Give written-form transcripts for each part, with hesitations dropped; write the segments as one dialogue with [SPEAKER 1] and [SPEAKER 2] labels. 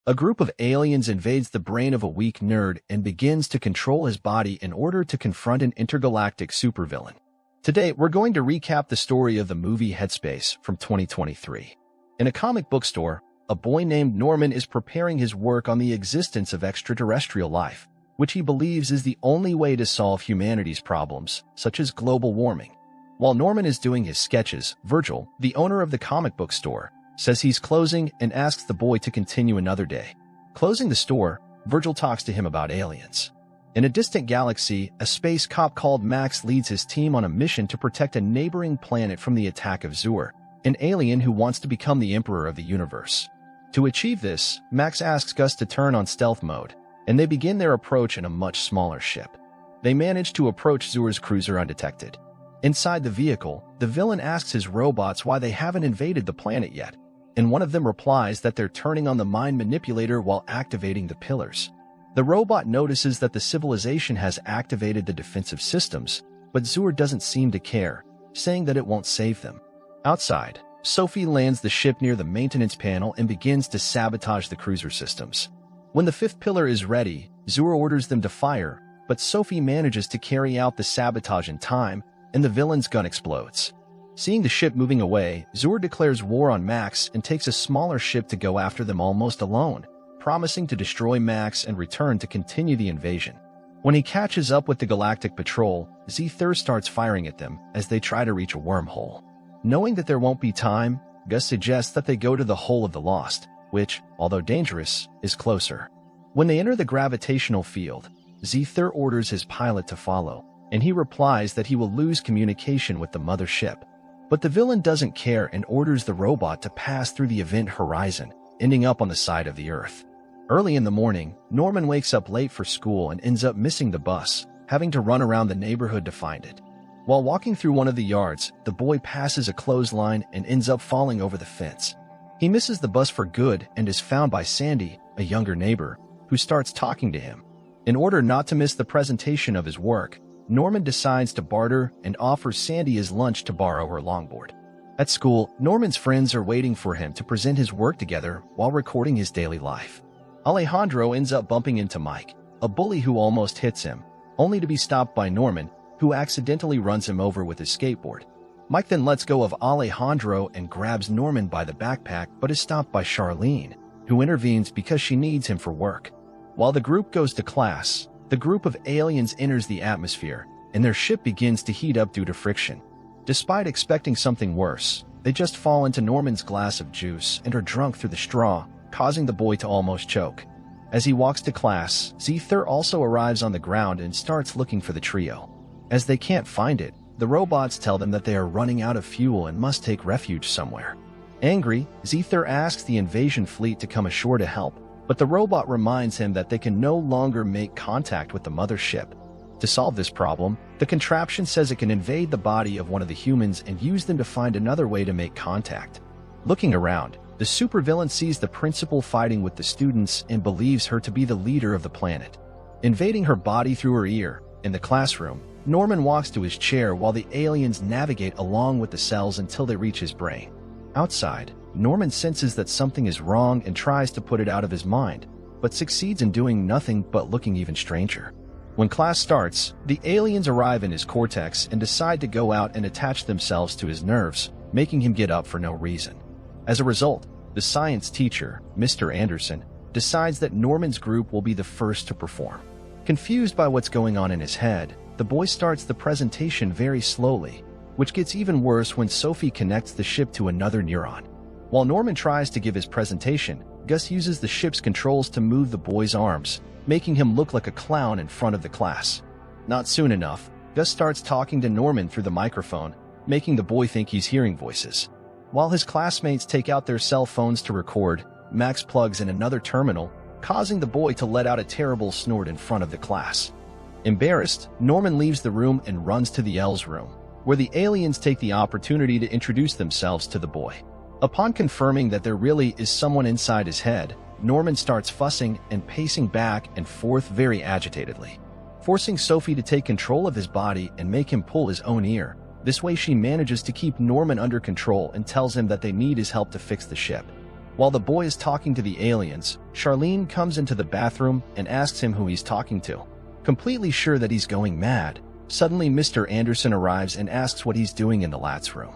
[SPEAKER 1] A group of aliens invades the brain of a weak nerd and begins to control his body in order to confront an intergalactic supervillain. Today, we're going to recap the story of the movie Headspace from 2023. In a comic book store, a boy named Norman is preparing his work on the existence of extraterrestrial life, which he believes is the only way to solve humanity's problems, such as global warming. While Norman is doing his sketches, Virgil, the owner of the comic book store, says he's closing and asks the boy to continue another day. Closing the store, Virgil talks to him about aliens. In a distant galaxy, a space cop called Max leads his team on a mission to protect a neighboring planet from the attack of Zolthard, an alien who wants to become the emperor of the universe. To achieve this, Max asks Gus to turn on stealth mode, and they begin their approach in a much smaller ship. They manage to approach Zolthard's cruiser undetected. Inside the vehicle, the villain asks his robots why they haven't invaded the planet yet, and one of them replies that they're turning on the mind manipulator while activating the pillars. The robot notices that the civilization has activated the defensive systems, but Zolthard doesn't seem to care, saying that it won't save them. Outside, Sophie lands the ship near the maintenance panel and begins to sabotage the cruiser systems. When the fifth pillar is ready, Zolthard orders them to fire, but Sophie manages to carry out the sabotage in time, and the villain's gun explodes. Seeing the ship moving away, Zolthard declares war on Max and takes a smaller ship to go after them almost alone, promising to destroy Max and return to continue the invasion. When he catches up with the Galactic Patrol, Zolthard starts firing at them as they try to reach a wormhole. Knowing that there won't be time, Gus suggests that they go to the Hole of the Lost, which, although dangerous, is closer. When they enter the gravitational field, Zolthard orders his pilot to follow, and he replies that he will lose communication with the mothership. But the villain doesn't care and orders the robot to pass through the event horizon, ending up on the side of the Earth. Early in the morning, Norman wakes up late for school and ends up missing the bus, having to run around the neighborhood to find it. While walking through one of the yards, the boy passes a clothesline and ends up falling over the fence. He misses the bus for good and is found by Sandy, a younger neighbor, who starts talking to him. In order not to miss the presentation of his work, Norman decides to barter and offers Sandy his lunch to borrow her longboard. At school, Norman's friends are waiting for him to present his work together while recording his daily life. Alejandro ends up bumping into Mike, a bully who almost hits him, only to be stopped by Norman, who accidentally runs him over with his skateboard. Mike then lets go of Alejandro and grabs Norman by the backpack but is stopped by Charlene, who intervenes because she needs him for work. While the group goes to class, the group of aliens enters the atmosphere, and their ship begins to heat up due to friction. Despite expecting something worse, they just fall into Norman's glass of juice and are drunk through the straw, causing the boy to almost choke. As he walks to class, Zolthard also arrives on the ground and starts looking for the trio. As they can't find it, the robots tell them that they are running out of fuel and must take refuge somewhere. Angry, Zolthard asks the invasion fleet to come ashore to help, but the robot reminds him that they can no longer make contact with the mothership. To solve this problem, the contraption says it can invade the body of one of the humans and use them to find another way to make contact. Looking around, the supervillain sees the principal fighting with the students and believes her to be the leader of the planet. Invading her body through her ear, in the classroom, Norman walks to his chair while the aliens navigate along with the cells until they reach his brain. Outside, Norman senses that something is wrong and tries to put it out of his mind, but succeeds in doing nothing but looking even stranger. When class starts, the aliens arrive in his cortex and decide to go out and attach themselves to his nerves, making him get up for no reason. As a result, the science teacher, Mr. Anderson, decides that Norman's group will be the first to perform. Confused by what's going on in his head, the boy starts the presentation very slowly, which gets even worse when Sophie connects the ship to another neuron. While Norman tries to give his presentation, Gus uses the ship's controls to move the boy's arms, making him look like a clown in front of the class. Not soon enough, Gus starts talking to Norman through the microphone, making the boy think he's hearing voices. While his classmates take out their cell phones to record, Max plugs in another terminal, causing the boy to let out a terrible snort in front of the class. Embarrassed, Norman leaves the room and runs to the L's room, where the aliens take the opportunity to introduce themselves to the boy. Upon confirming that there really is someone inside his head, Norman starts fussing and pacing back and forth very agitatedly, forcing Sophie to take control of his body and make him pull his own ear. This way she manages to keep Norman under control and tells him that they need his help to fix the ship. While the boy is talking to the aliens, Charlene comes into the bathroom and asks him who he's talking to. Completely sure that he's going mad, suddenly Mr. Anderson arrives and asks what he's doing in the lat's room.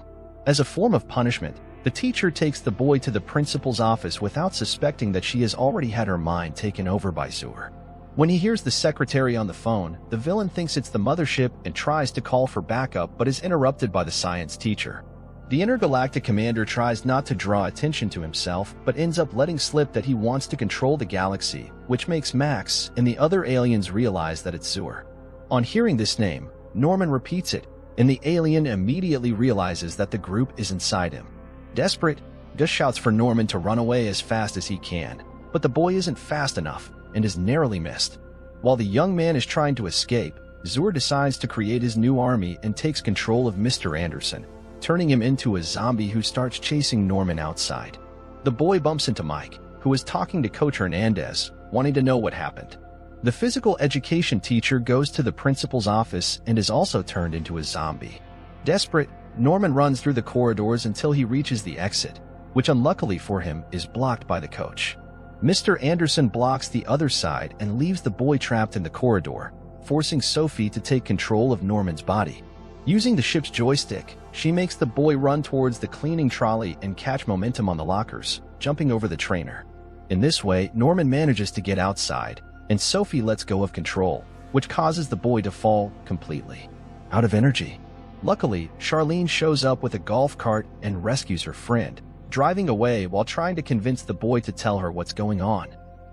[SPEAKER 1] As a form of punishment, the teacher takes the boy to the principal's office without suspecting that she has already had her mind taken over by Zur. When he hears the secretary on the phone, the villain thinks it's the mothership and tries to call for backup but is interrupted by the science teacher. The intergalactic commander tries not to draw attention to himself, but ends up letting slip that he wants to control the galaxy, which makes Max and the other aliens realize that it's Zur. On hearing this name, Norman repeats it, and the alien immediately realizes that the group is inside him. Desperate, Gus shouts for Norman to run away as fast as he can, but the boy isn't fast enough and is narrowly missed. While the young man is trying to escape, Zur decides to create his new army and takes control of Mr. Anderson, turning him into a zombie who starts chasing Norman outside. The boy bumps into Mike, who is talking to Coach Hernandez, wanting to know what happened. The physical education teacher goes to the principal's office and is also turned into a zombie. Desperate, Norman runs through the corridors until he reaches the exit, which unluckily for him is blocked by the coach. Mr. Anderson blocks the other side and leaves the boy trapped in the corridor, forcing Sophie to take control of Norman's body. Using the ship's joystick, she makes the boy run towards the cleaning trolley and catch momentum on the lockers, jumping over the trainer. In this way, Norman manages to get outside, and Sophie lets go of control, which causes the boy to fall completely out of energy. Luckily, Charlene shows up with a golf cart and rescues her friend, driving away while trying to convince the boy to tell her what's going on.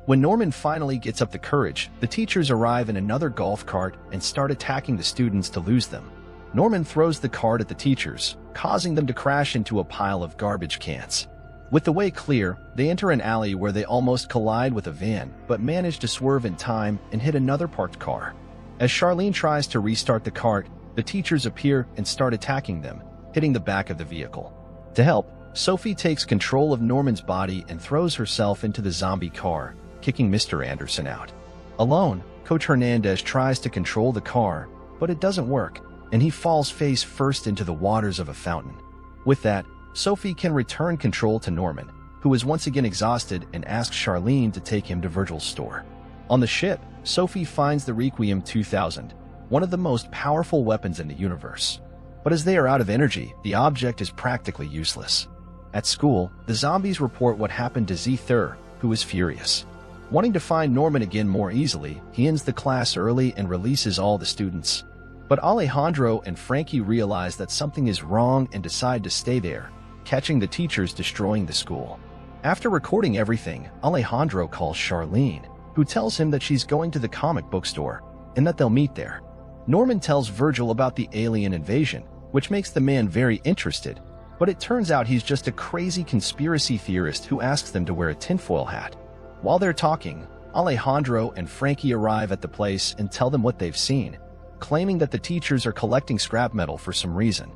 [SPEAKER 1] When Norman finally gets up the courage, the teachers arrive in another golf cart and start attacking the students to lose them. Norman throws the cart at the teachers, causing them to crash into a pile of garbage cans. With the way clear, they enter an alley where they almost collide with a van, but manage to swerve in time and hit another parked car. As Charlene tries to restart the cart, the teachers appear and start attacking them, hitting the back of the vehicle. To help, Sophie takes control of Norman's body and throws herself into the zombie car, kicking Mr. Anderson out. Alone, Coach Hernandez tries to control the car, but it doesn't work, and he falls face first into the waters of a fountain. With that, Sophie can return control to Norman, who is once again exhausted and asks Charlene to take him to Virgil's store. On the ship, Sophie finds the Requiem 2000, one of the most powerful weapons in the universe. But as they are out of energy, the object is practically useless. At school, the zombies report what happened to Zolthard, who is furious. Wanting to find Norman again more easily, he ends the class early and releases all the students. But Alejandro and Frankie realize that something is wrong and decide to stay there, catching the teachers destroying the school. After recording everything, Alejandro calls Charlene, who tells him that she's going to the comic book store and that they'll meet there. Norman tells Virgil about the alien invasion, which makes the man very interested, but it turns out he's just a crazy conspiracy theorist who asks them to wear a tinfoil hat. While they're talking, Alejandro and Frankie arrive at the place and tell them what they've seen, claiming that the teachers are collecting scrap metal for some reason.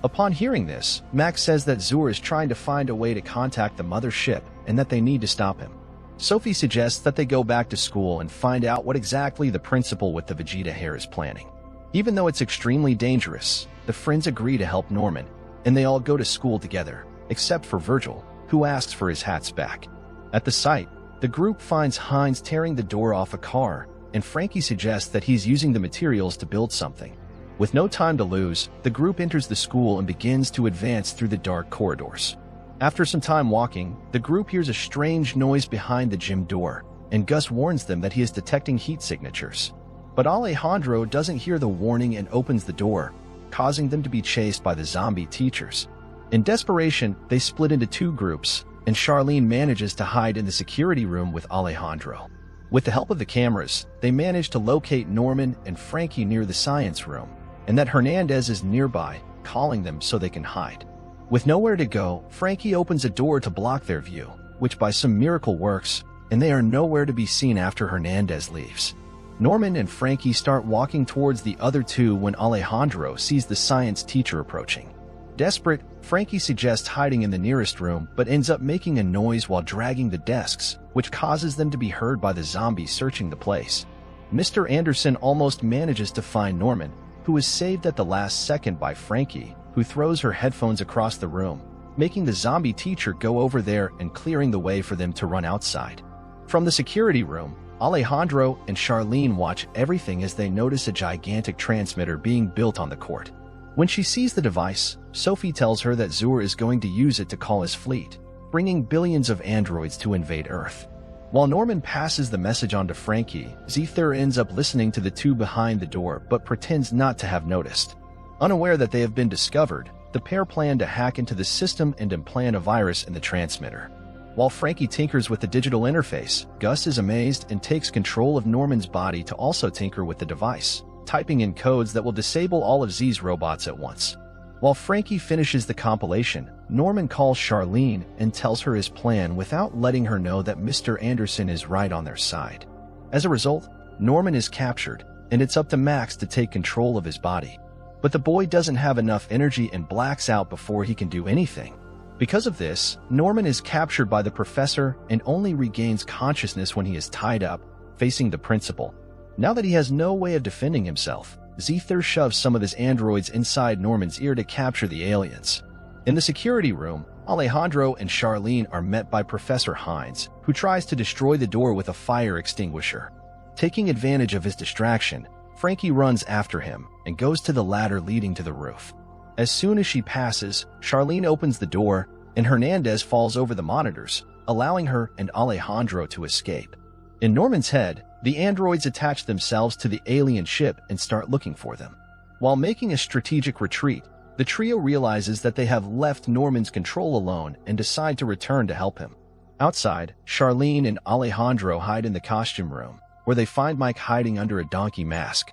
[SPEAKER 1] Upon hearing this, Max says that Zur is trying to find a way to contact the mother ship and that they need to stop him. Sophie suggests that they go back to school and find out what exactly the principal with the Vegeta hair is planning. Even though it's extremely dangerous, the friends agree to help Norman, and they all go to school together, except for Virgil, who asks for his hats back. At the site, the group finds Heinz tearing the door off a car, and Frankie suggests that he's using the materials to build something. With no time to lose, the group enters the school and begins to advance through the dark corridors. After some time walking, the group hears a strange noise behind the gym door, and Gus warns them that he is detecting heat signatures. But Alejandro doesn't hear the warning and opens the door, causing them to be chased by the zombie teachers. In desperation, they split into two groups, and Charlene manages to hide in the security room with Alejandro. With the help of the cameras, they manage to locate Norman and Frankie near the science room, and that Hernandez is nearby, calling them so they can hide. With nowhere to go, Frankie opens a door to block their view, which by some miracle works, and they are nowhere to be seen after Hernandez leaves. Norman and Frankie start walking towards the other two when Alejandro sees the science teacher approaching. Desperate, Frankie suggests hiding in the nearest room but ends up making a noise while dragging the desks, which causes them to be heard by the zombies searching the place. Mr. Anderson almost manages to find Norman, who is saved at the last second by Frankie, who throws her headphones across the room, making the zombie teacher go over there and clearing the way for them to run outside. From the security room, Alejandro and Charlene watch everything as they notice a gigantic transmitter being built on the court. When she sees the device, Sophie tells her that Zur is going to use it to call his fleet, bringing billions of androids to invade Earth. While Norman passes the message on to Frankie, Zolthard ends up listening to the two behind the door but pretends not to have noticed. Unaware that they have been discovered, the pair plan to hack into the system and implant a virus in the transmitter. While Frankie tinkers with the digital interface, Gus is amazed and takes control of Norman's body to also tinker with the device, typing in codes that will disable all of Z's robots at once. While Frankie finishes the compilation, Norman calls Charlene and tells her his plan without letting her know that Mr. Anderson is right on their side. As a result, Norman is captured, and it's up to Max to take control of his body. But the boy doesn't have enough energy and blacks out before he can do anything. Because of this, Norman is captured by the professor and only regains consciousness when he is tied up, facing the principal. Now that he has no way of defending himself, Zolthard shoves some of his androids inside Norman's ear to capture the aliens. In the security room, Alejandro and Charlene are met by Professor Hines, who tries to destroy the door with a fire extinguisher. Taking advantage of his distraction, Frankie runs after him and goes to the ladder leading to the roof. As soon as she passes, Charlene opens the door and Hernandez falls over the monitors, allowing her and Alejandro to escape. In Norman's head, the androids attach themselves to the alien ship and start looking for them. While making a strategic retreat, the trio realizes that they have left Norman's control alone and decide to return to help him. Outside, Charlene and Alejandro hide in the costume room, where they find Mike hiding under a donkey mask.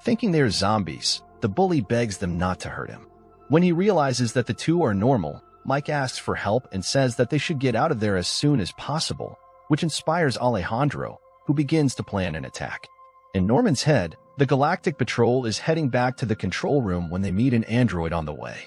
[SPEAKER 1] Thinking they are zombies, the bully begs them not to hurt him. When he realizes that the two are normal, Mike asks for help and says that they should get out of there as soon as possible, which inspires Alejandro, who begins to plan an attack. In Norman's head, the Galactic Patrol is heading back to the control room when they meet an android on the way.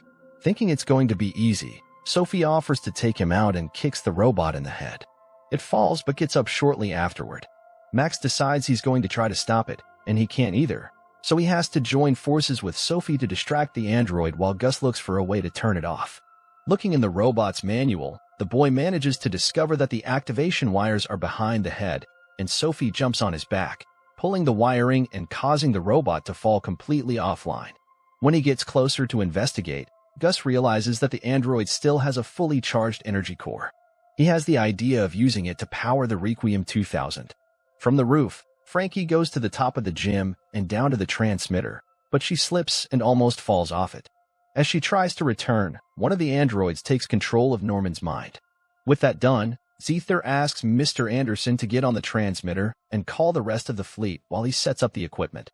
[SPEAKER 1] Thinking it's going to be easy, Sophie offers to take him out and kicks the robot in the head. It falls but gets up shortly afterward. Max decides he's going to try to stop it, and he can't either, so he has to join forces with Sophie to distract the android while Gus looks for a way to turn it off. Looking in the robot's manual, the boy manages to discover that the activation wires are behind the head, and Sophie jumps on his back, pulling the wiring and causing the robot to fall completely offline. When he gets closer to investigate, Gus realizes that the android still has a fully charged energy core. He has the idea of using it to power the Requiem 2000. From the roof, Frankie goes to the top of the gym and down to the transmitter, but she slips and almost falls off it. As she tries to return, one of the androids takes control of Norman's mind. With that done, Zolthard asks Mr. Anderson to get on the transmitter and call the rest of the fleet while he sets up the equipment.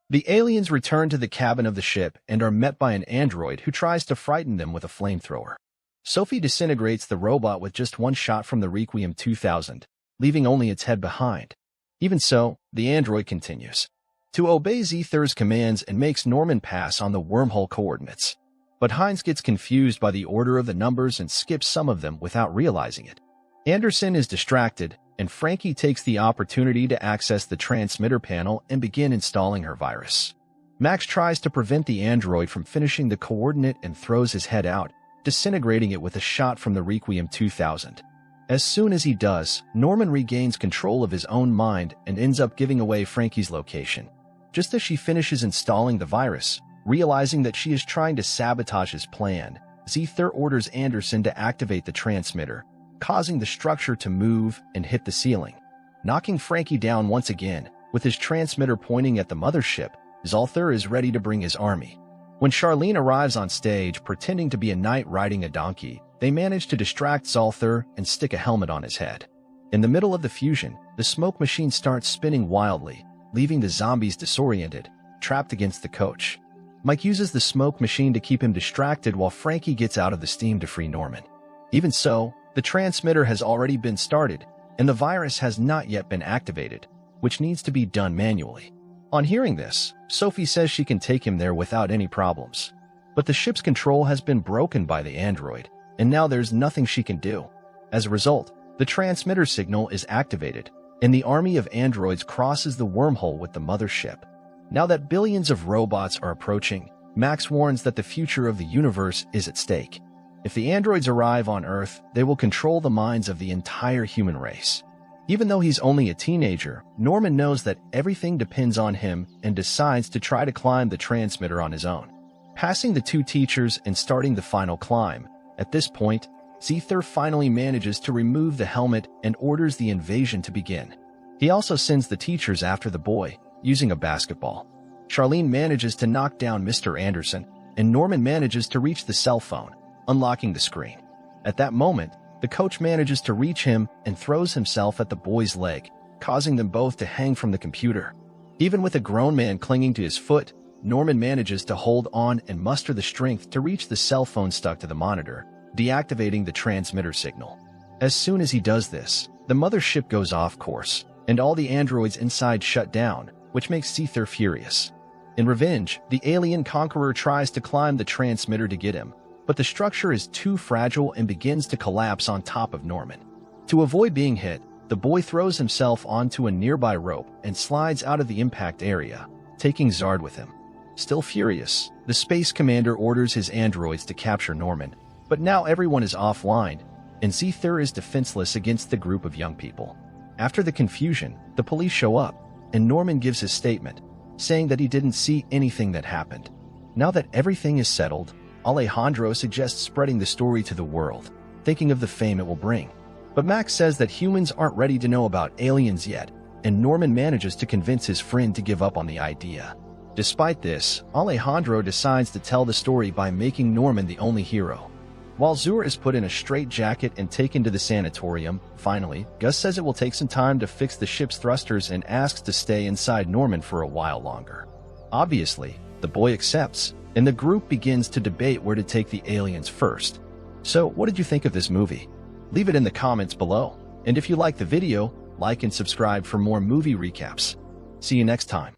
[SPEAKER 1] The aliens return to the cabin of the ship and are met by an android who tries to frighten them with a flamethrower. Sophie disintegrates the robot with just one shot from the Requiem 2000, leaving only its head behind. Even so, the android continues to obey Zolthard's commands and makes Norman pass on the wormhole coordinates. But Hines gets confused by the order of the numbers and skips some of them without realizing it. Anderson is distracted, and Frankie takes the opportunity to access the transmitter panel and begin installing her virus. Max tries to prevent the android from finishing the coordinate and throws his head out, disintegrating it with a shot from the Requiem 2000. As soon as he does, Norman regains control of his own mind and ends up giving away Frankie's location. Just as she finishes installing the virus, realizing that she is trying to sabotage his plan, Zolthard orders Anderson to activate the transmitter, causing the structure to move and hit the ceiling. Knocking Frankie down once again, with his transmitter pointing at the mothership, Zolthard is ready to bring his army. When Charlene arrives on stage pretending to be a knight riding a donkey, they manage to distract Zolthard and stick a helmet on his head. In the middle of the fusion, the smoke machine starts spinning wildly, leaving the zombies disoriented, trapped against the coach. Mike uses the smoke machine to keep him distracted while Frankie gets out of the steam to free Norman. Even so, the transmitter has already been started, and the virus has not yet been activated, which needs to be done manually. On hearing this, Sophie says she can take him there without any problems. But the ship's control has been broken by the android, and now there's nothing she can do. As a result, the transmitter signal is activated, and the army of androids crosses the wormhole with the mothership. Now that billions of robots are approaching, Max warns that the future of the universe is at stake. If the androids arrive on Earth, they will control the minds of the entire human race. Even though he's only a teenager, Norman knows that everything depends on him and decides to try to climb the transmitter on his own. Passing the two teachers and starting the final climb, at this point, Zolthard finally manages to remove the helmet and orders the invasion to begin. He also sends the teachers after the boy, using a basketball. Charlene manages to knock down Mr. Anderson, and Norman manages to reach the cell phone, unlocking the screen. At that moment, the coach manages to reach him and throws himself at the boy's leg, causing them both to hang from the computer. Even with a grown man clinging to his foot, Norman manages to hold on and muster the strength to reach the cell phone stuck to the monitor, deactivating the transmitter signal. As soon as he does this, the mothership goes off course, and all the androids inside shut down, which makes Zolthard furious. In revenge, the alien conqueror tries to climb the transmitter to get him, but the structure is too fragile and begins to collapse on top of Norman. To avoid being hit, the boy throws himself onto a nearby rope and slides out of the impact area, taking Zolthard with him. Still furious, the space commander orders his androids to capture Norman, but now everyone is offline, and Zolthard is defenseless against the group of young people. After the confusion, the police show up, and Norman gives his statement, saying that he didn't see anything that happened. Now that everything is settled, Alejandro suggests spreading the story to the world, thinking of the fame it will bring. But Max says that humans aren't ready to know about aliens yet, and Norman manages to convince his friend to give up on the idea. Despite this, Alejandro decides to tell the story by making Norman the only hero. While Zolthard is put in a straitjacket and taken to the sanatorium, finally, Gus says it will take some time to fix the ship's thrusters and asks to stay inside Norman for a while longer. Obviously, the boy accepts, and the group begins to debate where to take the aliens first. So, what did you think of this movie? Leave it in the comments below, and if you liked the video, like and subscribe for more movie recaps. See you next time.